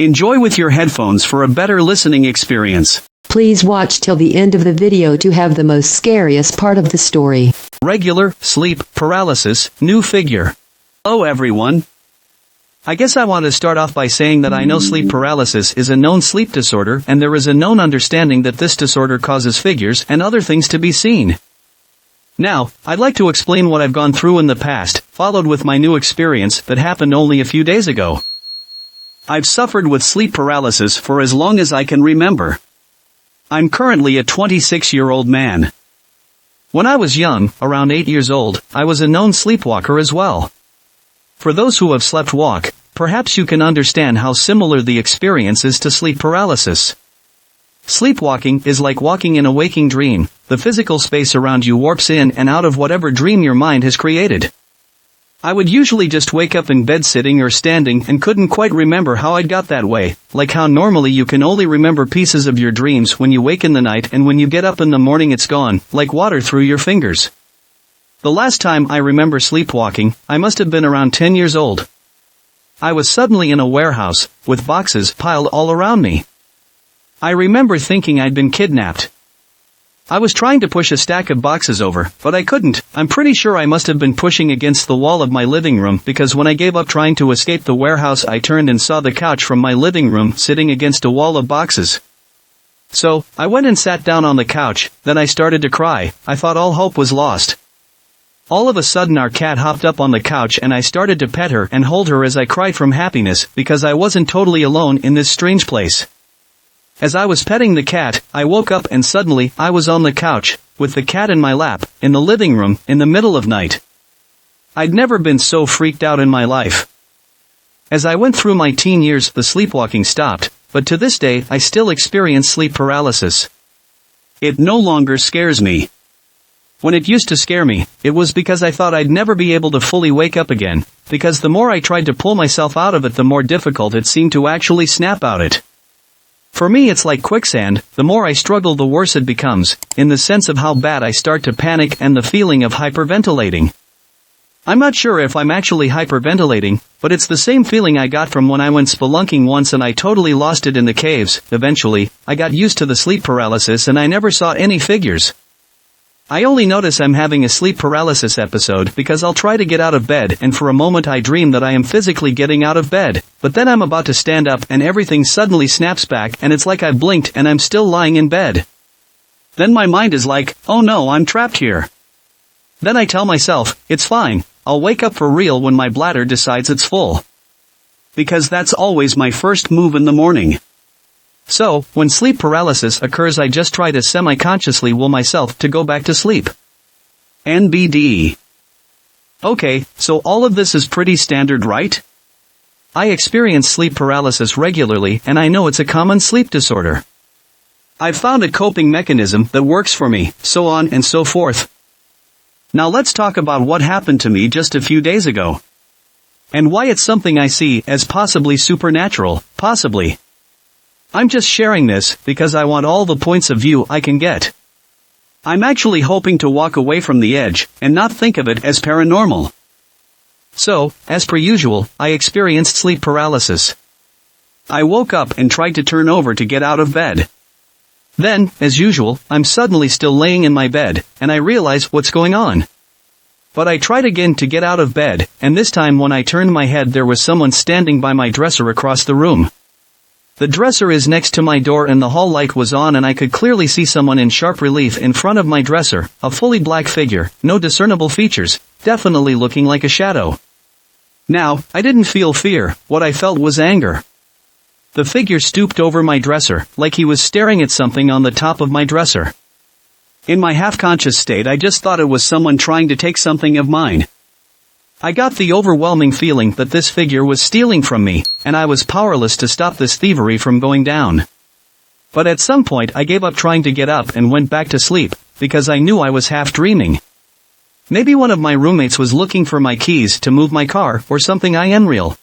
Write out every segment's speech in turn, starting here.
Enjoy with your headphones for a better listening experience. Please watch till the end of the video to have the most scariest part of the story. Regular, sleep, paralysis, new figure. Hello everyone. I guess I want to start off by saying that I know sleep paralysis is a known sleep disorder and there is a known understanding that this disorder causes figures and other things to be seen. Now, I'd like to explain what I've gone through in the past, followed with my new experience that happened only a few days ago. I've suffered with sleep paralysis for as long as I can remember. I'm currently a 26-year-old man. When I was young, around 8 years old, I was a known sleepwalker as well. For those who have slept walk, perhaps you can understand how similar the experience is to sleep paralysis. Sleepwalking is like walking in a waking dream. The physical space around you warps in and out of whatever dream your mind has created. I would usually just wake up in bed sitting or standing and couldn't quite remember how I'd got that way, like how normally you can only remember pieces of your dreams when you wake in the night and when you get up in the morning it's gone, like water through your fingers. The last time I remember sleepwalking, I must have been around 10 years old. I was suddenly in a warehouse, with boxes piled all around me. I remember thinking I'd been kidnapped. I was trying to push a stack of boxes over, but I couldn't. I'm pretty sure I must have been pushing against the wall of my living room because when I gave up trying to escape the warehouse I turned and saw the couch from my living room sitting against a wall of boxes. So, I went and sat down on the couch, then I started to cry. I thought all hope was lost. All of a sudden our cat hopped up on the couch and I started to pet her and hold her as I cried from happiness because I wasn't totally alone in this strange place. As I was petting the cat, I woke up and suddenly, I was on the couch, with the cat in my lap, in the living room, in the middle of night. I'd never been so freaked out in my life. As I went through my teen years, the sleepwalking stopped, but to this day, I still experience sleep paralysis. It no longer scares me. When it used to scare me, it was because I thought I'd never be able to fully wake up again, because the more I tried to pull myself out of it the more difficult it seemed to actually snap out it. For me it's like quicksand, the more I struggle the worse it becomes, in the sense of how bad I start to panic and the feeling of hyperventilating. I'm not sure if I'm actually hyperventilating, but it's the same feeling I got from when I went spelunking once and I totally lost it in the caves. Eventually, I got used to the sleep paralysis and I never saw any figures. I only notice I'm having a sleep paralysis episode because I'll try to get out of bed and for a moment I dream that I am physically getting out of bed, but then I'm about to stand up and everything suddenly snaps back and it's like I've blinked and I'm still lying in bed. Then my mind is like, oh no, I'm trapped here. Then I tell myself, it's fine, I'll wake up for real when my bladder decides it's full. Because that's always my first move in the morning. So, when sleep paralysis occurs I just try to semi-consciously will myself to go back to sleep. NBD. Okay, so all of this is pretty standard, right? I experience sleep paralysis regularly and I know it's a common sleep disorder. I've found a coping mechanism that works for me, so on and so forth. Now let's talk about what happened to me just a few days ago. And why it's something I see as possibly supernatural, possibly. I'm just sharing this because I want all the points of view I can get. I'm actually hoping to walk away from the edge and not think of it as paranormal. So, as per usual, I experienced sleep paralysis. I woke up and tried to turn over to get out of bed. Then, as usual, I'm suddenly still laying in my bed, and I realize what's going on. But I tried again to get out of bed, and this time when I turned my head there was someone standing by my dresser across the room. The dresser is next to my door and the hall light was on and I could clearly see someone in sharp relief in front of my dresser, a fully black figure, no discernible features, definitely looking like a shadow. Now, I didn't feel fear, what I felt was anger. The figure stooped over my dresser, like he was staring at something on the top of my dresser. In my half-conscious state I just thought it was someone trying to take something of mine. I got the overwhelming feeling that this figure was stealing from me, and I was powerless to stop this thievery from going down. But at some point I gave up trying to get up and went back to sleep, because I knew I was half dreaming. Maybe one of my roommates was looking for my keys to move my car or something unreal.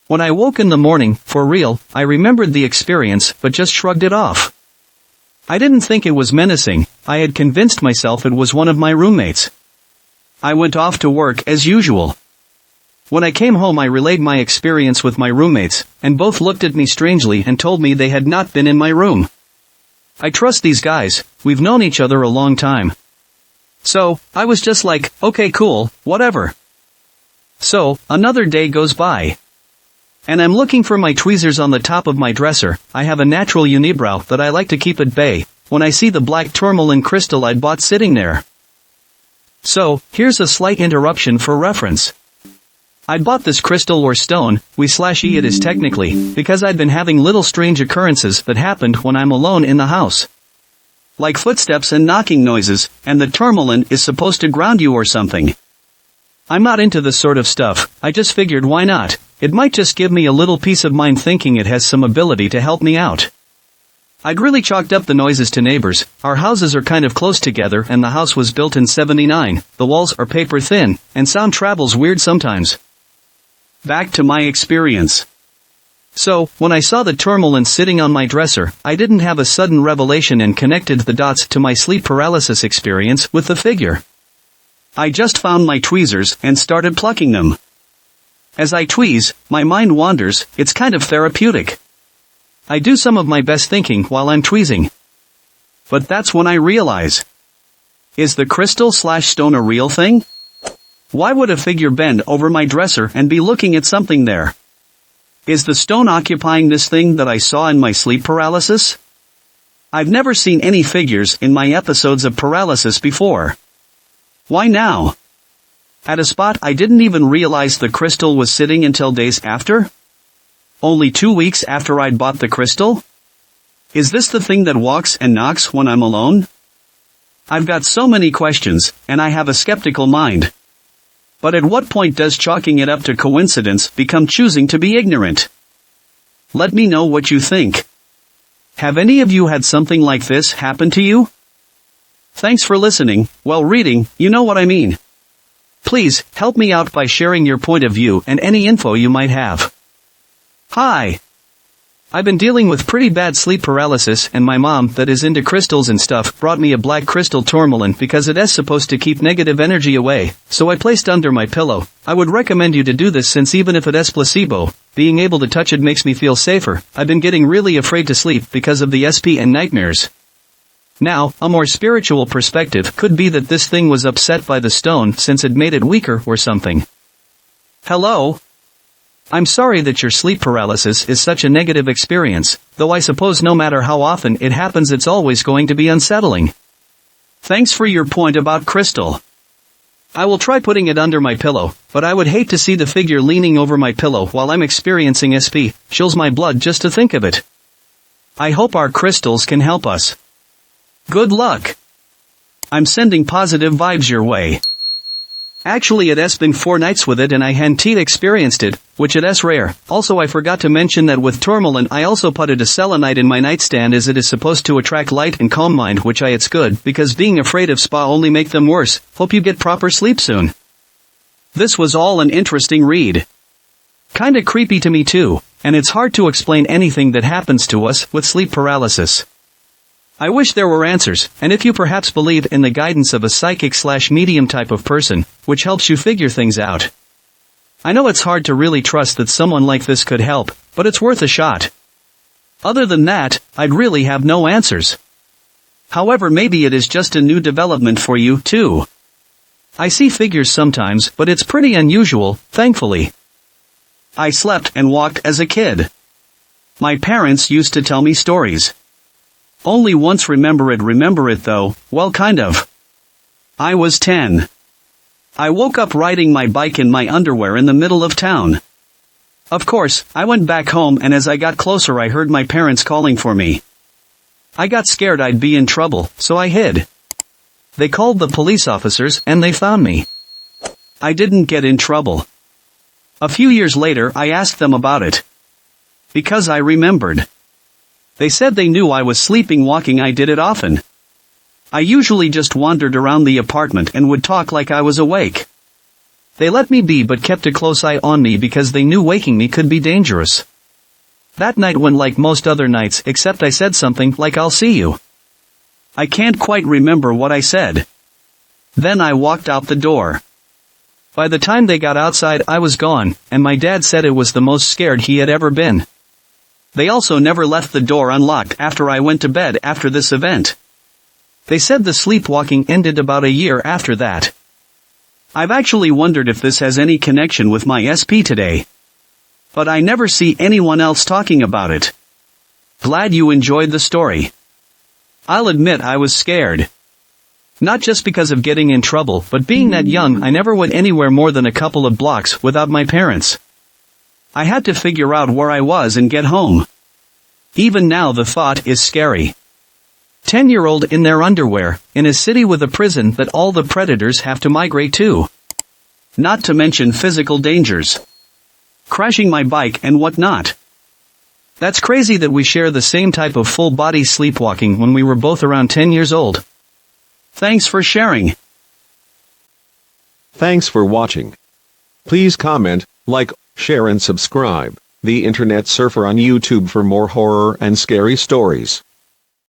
When I woke in the morning, for real, I remembered the experience but just shrugged it off. I didn't think it was menacing, I had convinced myself it was one of my roommates. I went off to work as usual. When I came home I relayed my experience with my roommates, and both looked at me strangely and told me they had not been in my room. I trust these guys, we've known each other a long time. So, I was just like, okay cool, whatever. So, another day goes by. And I'm looking for my tweezers on the top of my dresser. I have a natural unibrow that I like to keep at bay, when I see the black tourmaline crystal I'd bought sitting there. So, here's a slight interruption for reference. I'd bought this crystal or stone, we/e it is technically, because I'd been having little strange occurrences that happened when I'm alone in the house. Like footsteps and knocking noises, and the tourmaline is supposed to ground you or something. I'm not into this sort of stuff, I just figured why not, it might just give me a little peace of mind thinking it has some ability to help me out. I'd really chalked up the noises to neighbors, our houses are kind of close together and the house was built in '79, the walls are paper thin, and sound travels weird sometimes. Back to my experience. So, when I saw the tourmaline sitting on my dresser, I didn't have a sudden revelation and connected the dots to my sleep paralysis experience with the figure. I just found my tweezers and started plucking them. As I tweeze, my mind wanders, it's kind of therapeutic. I do some of my best thinking while I'm tweezing. But that's when I realize. Is the crystal/stone a real thing? Why would a figure bend over my dresser and be looking at something there? Is the stone occupying this thing that I saw in my sleep paralysis? I've never seen any figures in my episodes of paralysis before. Why now? At a spot I didn't even realize the crystal was sitting until days after? Only 2 weeks after I'd bought the crystal? Is this the thing that walks and knocks when I'm alone? I've got so many questions, and I have a skeptical mind. But at what point does chalking it up to coincidence become choosing to be ignorant? Let me know what you think. Have any of you had something like this happen to you? Thanks for listening, well reading, you know what I mean. Please, help me out by sharing your point of view and any info you might have. Hi. I've been dealing with pretty bad sleep paralysis and my mom, that is into crystals and stuff, brought me a black crystal tourmaline because it is supposed to keep negative energy away, so I placed under my pillow. I would recommend you to do this since even if it is placebo, being able to touch it makes me feel safer. I've been getting really afraid to sleep because of the SP and nightmares. Now, a more spiritual perspective could be that this thing was upset by the stone since it made it weaker or something. Hello? I'm sorry that your sleep paralysis is such a negative experience, though I suppose no matter how often it happens it's always going to be unsettling. Thanks for your point about crystal. I will try putting it under my pillow, but I would hate to see the figure leaning over my pillow while I'm experiencing SP, chills my blood just to think of it. I hope our crystals can help us. Good luck. I'm sending positive vibes your way. Actually it has been 4 nights with it and I hadn't experienced it, which it is rare. Also I forgot to mention that with tourmaline I also putted a selenite in my nightstand as it is supposed to attract light and calm mind, which it's good, because being afraid of spa only make them worse. Hope you get proper sleep soon. This was all an interesting read. Kinda creepy to me too, and it's hard to explain anything that happens to us with sleep paralysis. I wish there were answers, and if you perhaps believe in the guidance of a psychic/medium type of person, which helps you figure things out. I know it's hard to really trust that someone like this could help, but it's worth a shot. Other than that, I'd really have no answers. However, maybe it is just a new development for you, too. I see figures sometimes, but it's pretty unusual, thankfully. I slept and walked as a kid. My parents used to tell me stories. Only once remember it though, well kind of. I was 10. I woke up riding my bike in my underwear in the middle of town. Of course, I went back home and as I got closer I heard my parents calling for me. I got scared I'd be in trouble, so I hid. They called the police officers and they found me. I didn't get in trouble. A few years later I asked them about it. Because I remembered. They said they knew I was sleeping walking. I did it often. I usually just wandered around the apartment and would talk like I was awake. They let me be but kept a close eye on me because they knew waking me could be dangerous. That night went like most other nights except I said something like I'll see you. I can't quite remember what I said. Then I walked out the door. By the time they got outside I was gone, and my dad said it was the most scared he had ever been. They also never left the door unlocked after I went to bed after this event. They said the sleepwalking ended about a year after that. I've actually wondered if this has any connection with my SP today. But I never see anyone else talking about it. Glad you enjoyed the story. I'll admit I was scared. Not just because of getting in trouble, but being that young I never went anywhere more than a couple of blocks without my parents. I had to figure out where I was and get home. Even now the thought is scary. 10-year-old in their underwear, in a city with a prison that all the predators have to migrate to. Not to mention physical dangers. Crashing my bike and whatnot. That's crazy that we share the same type of full-body sleepwalking when we were both around 10 years old. Thanks for sharing. Thanks for watching. Please comment, like, share and subscribe. The Internet Surfer on YouTube for more horror and scary stories.